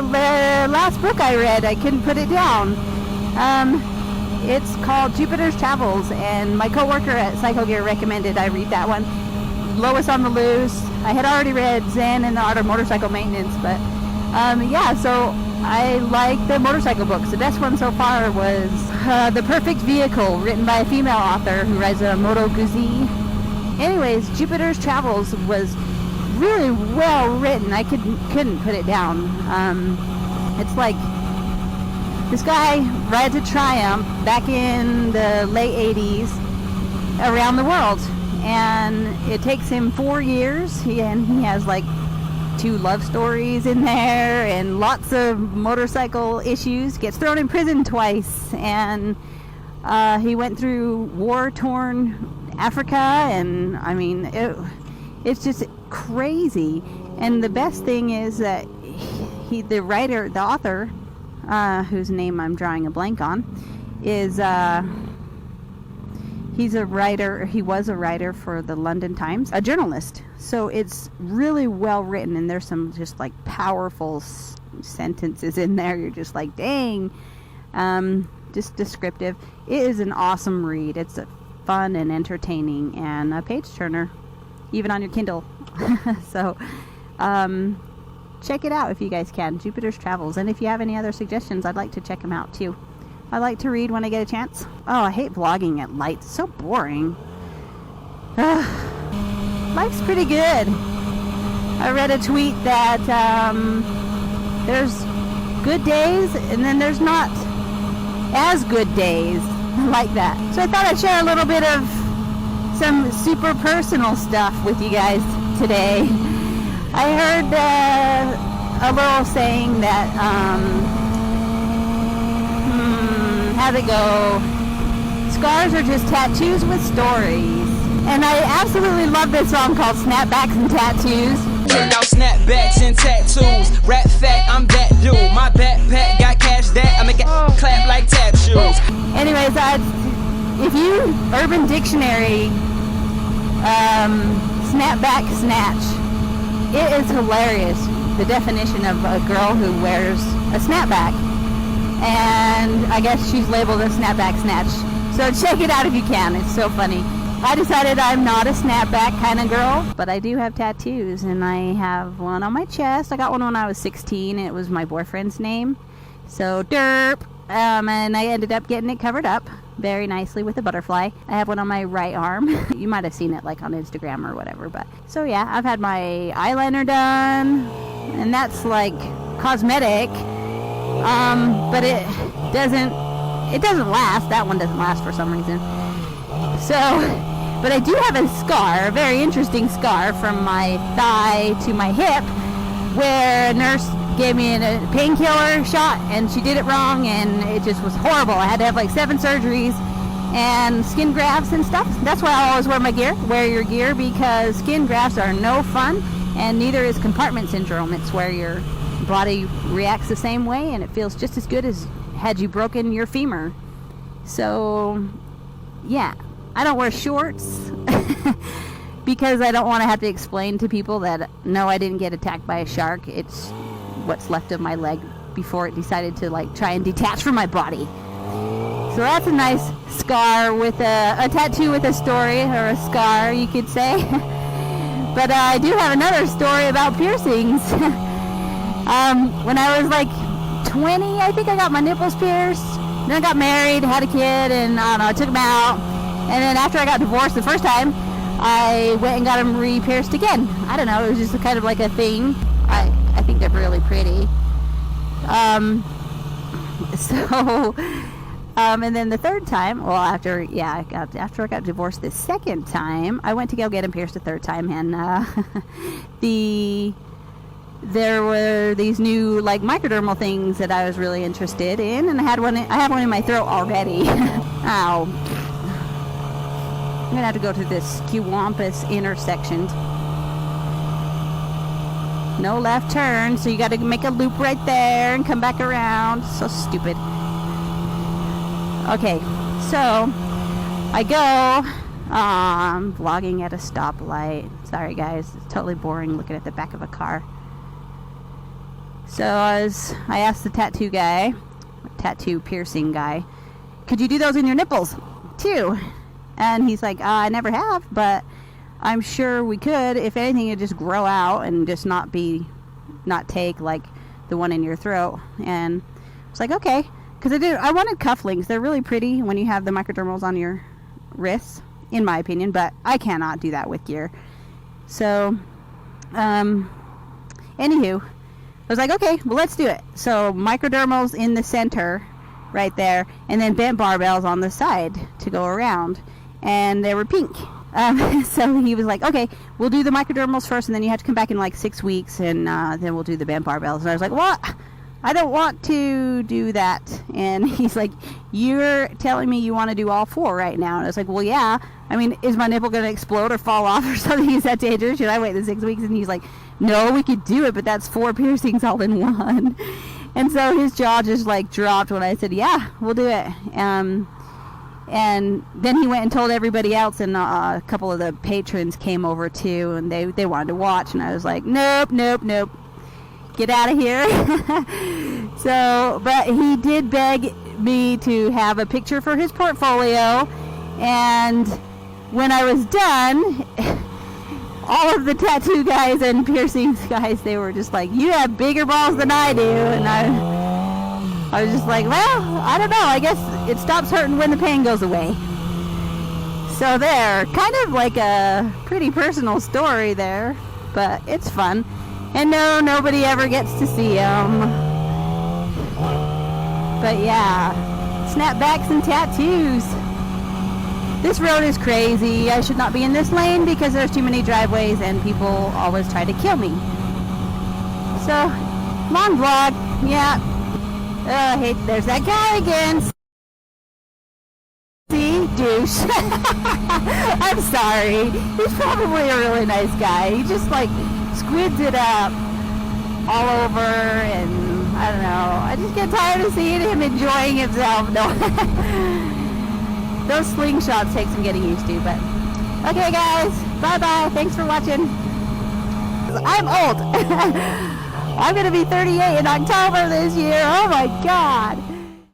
the last book I read. I couldn't put it down. It's called Jupiter's Travels, and my coworker at Psycho Gear recommended I read that one. Lois on the Loose. I had already read Zen and the Art of Motorcycle Maintenance, but yeah, so I like the motorcycle books. The best one so far was The Perfect Vehicle, written by a female author who rides a Moto Guzzi. Anyways, Jupiter's Travels was really well written. I couldn't put it down. It's like this guy rides a Triumph back in the late 80s around the world, and it takes him 4 years. He has like 2 love stories in there and lots of motorcycle issues. Gets thrown in prison twice, and he went through war-torn Africa, and I mean it's just crazy. And the best thing is that the author, whose name I'm drawing a blank on, is he's a writer. He was a writer for the London Times, a journalist. So it's really well written, and there's some just like powerful sentences in there. You're just like, dang, just descriptive. It is an awesome read. It's fun and entertaining, and a page turner, even on your Kindle. So check it out if you guys can, Jupiter's Travels. And if you have any other suggestions, I'd like to check them out too. I like to read when I get a chance. Oh, I hate vlogging at light. It's so boring. Life's pretty good. I read a tweet that there's good days and then there's not as good days like that. So I thought I'd share a little bit of some super personal stuff with you guys today. I heard a little saying that, how'd it go? Scars are just tattoos with stories. And I absolutely love this song called Snapbacks and Tattoos. Turn out snapbacks and tattoos. Rap fact, I'm that dude. My backpack got cash that I make it clap like tap shoes. Anyways, if you Urban Dictionary snapback snatch, it is hilarious. The definition of a girl who wears a snapback, and I guess she's labeled a snapback snatch. So check it out if you can. It's so funny. I decided I'm not a snapback kind of girl, but I do have tattoos, and I have one on my chest. I got one when I was 16, and it was my boyfriend's name. So derp. And I ended up getting it covered up very nicely with a butterfly. I have one on my right arm. You might have seen it like on Instagram or whatever. But so yeah, I've had my eyeliner done, and that's like cosmetic. But it doesn't last. That one doesn't last for some reason. So, but I do have a scar, a very interesting scar from my thigh to my hip, where a nurse gave me a painkiller shot, and she did it wrong, and it just was horrible. I had to have like 7 surgeries and skin grafts and stuff. That's why I always wear my gear. Wear your gear, because skin grafts are no fun, and neither is compartment syndrome. It's where your body reacts the same way, and it feels just as good as had you broken your femur. So yeah, I don't wear shorts because I don't want to have to explain to people that no, I didn't get attacked by a shark. It's what's left of my leg before it decided to like try and detach from my body. So that's a nice scar with a tattoo with a story, or a scar you could say. But I do have another story about piercings. When I was like 20, I think I got my nipples pierced. Then I got married, had a kid, and I don't know, I took them out. And then after I got divorced the first time, I went and got them re-pierced again. I don't know, it was just kind of like a thing. I think they're really pretty. And then the third time, well, after I got divorced the second time, I went to go get them pierced the third time, and there were these new like microdermal things that I was really interested in, and I have one in my throat already. Ow. I'm gonna have to go to this Skewampus intersection. No left turn, so you gotta make a loop right there and come back around. So stupid. Okay, so I go, I'm vlogging at a stoplight. Sorry guys, it's totally boring looking at the back of a car. So I asked the tattoo piercing guy, could you do those in your nipples too? And he's like, I never have, but I'm sure we could. If anything, it'd just grow out and just not take like the one in your throat. And I was like, okay, because I wanted cufflinks. They're really pretty when you have the microdermals on your wrists, in my opinion, but I cannot do that with gear. So anywho, I was like, okay, well, let's do it. So microdermals in the center right there, and then bent barbells on the side to go around, and they were pink. So he was like, okay, we'll do the microdermals first, and then you have to come back in like 6 weeks, and then we'll do the bent barbells. And I was like, what? I don't want to do that. And he's like, you're telling me you want to do all 4 right now. And I was like, well, yeah. I mean, is my nipple going to explode or fall off or something? Is that dangerous? Should I wait the 6 weeks? And he's like, no, we could do it, but that's 4 piercings all in one. And so his jaw just like dropped when I said, yeah, we'll do it. And then he went and told everybody else, and a couple of the patrons came over too, and they wanted to watch. And I was like, nope, get out of here. So, but he did beg me to have a picture for his portfolio, and when I was done, all of the tattoo guys and piercings guys, they were just like, you have bigger balls than I do. And I was just like, well, I don't know, I guess it stops hurting when the pain goes away. So there, kind of like a pretty personal story there, but it's fun. And no, nobody ever gets to see them. But yeah, snapbacks and tattoos. This road is crazy. I should not be in this lane because there's too many driveways and people always try to kill me. So, long vlog. Yeah. Hey, there's that guy again. See? Douche. I'm sorry. He's probably a really nice guy. He just like squids it up all over, and I don't know. I just get tired of seeing him enjoying himself. No. Those slingshots take some getting used to, but okay guys, bye-bye. Thanks for watching. I'm old. I'm going to be 38 in October this year. Oh my God.